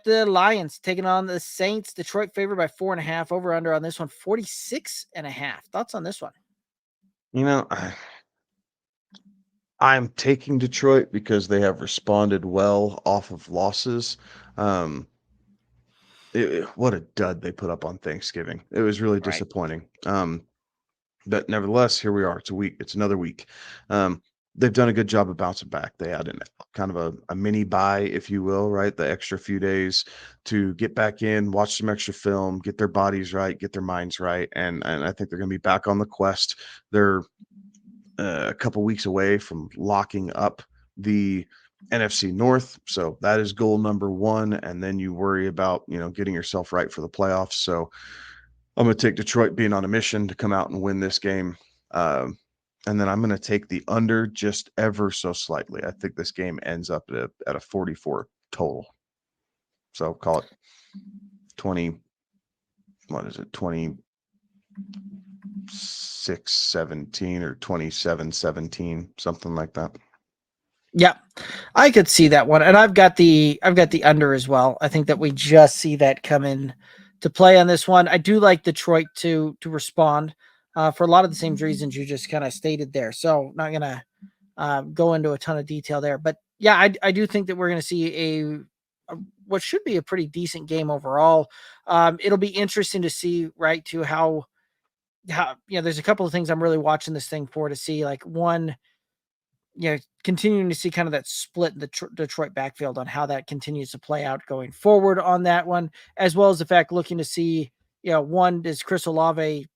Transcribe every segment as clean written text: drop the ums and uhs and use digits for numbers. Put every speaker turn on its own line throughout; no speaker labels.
the Lions taking on the Saints. Detroit favored by 4.5. Over under on this one, 46.5. Thoughts on this one?
You know, I'm taking Detroit because they have responded well off of losses. Um, what a dud they put up on Thanksgiving. It was really
Right.
disappointing. But nevertheless, here we are. It's a week. It's another week. They've done a good job of bouncing back. They had kind of a mini bye, if you will, right? The extra few days to get back in, watch some extra film, get their bodies right, get their minds right, and I think they're going to be back on the quest. They're a couple weeks away from locking up the NFC North, so that is goal number one. And then you worry about getting yourself right for the playoffs. So I'm going to take Detroit being on a mission to come out and win this game. And then I'm going to take the under just ever so slightly. I think this game ends up at a 44 total. So call it 20. What is it? 26-17 or 27-17, something like that.
Yeah, I could see that one, and I've got the under as well. I think that we just see that come in to play on this one. I do like Detroit to respond for a lot of the same reasons you just kind of stated there. So not gonna go into a ton of detail there, but yeah, I do think that we're gonna see a what should be a pretty decent game overall. It'll be interesting to see, right, to how there's a couple of things I'm really watching this thing for to see. Like one, continuing to see kind of that split in the Detroit backfield on how that continues to play out going forward on that one, as well as the fact looking to see, one, does Chris Olave,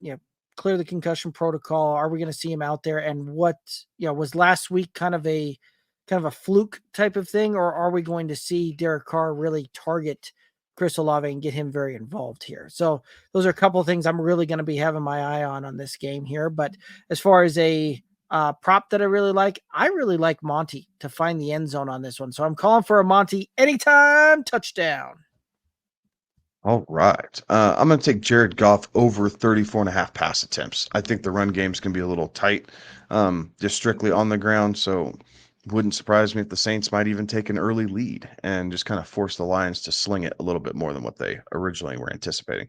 clear the concussion protocol? Are we going to see him out there? And what, was last week kind of a fluke type of thing, or are we going to see Derek Carr really target Chris Olave and get him very involved here? So those are a couple of things I'm really going to be having my eye on this game here. But as far as a prop that I really like Monty to find the end zone on this one. So I'm calling for a Monty anytime touchdown.
All right. I'm going to take Jared Goff over 34.5 pass attempts. I think the run game's going to be a little tight, just strictly on the ground. So wouldn't surprise me if the Saints might even take an early lead and just kind of force the Lions to sling it a little bit more than what they originally were anticipating.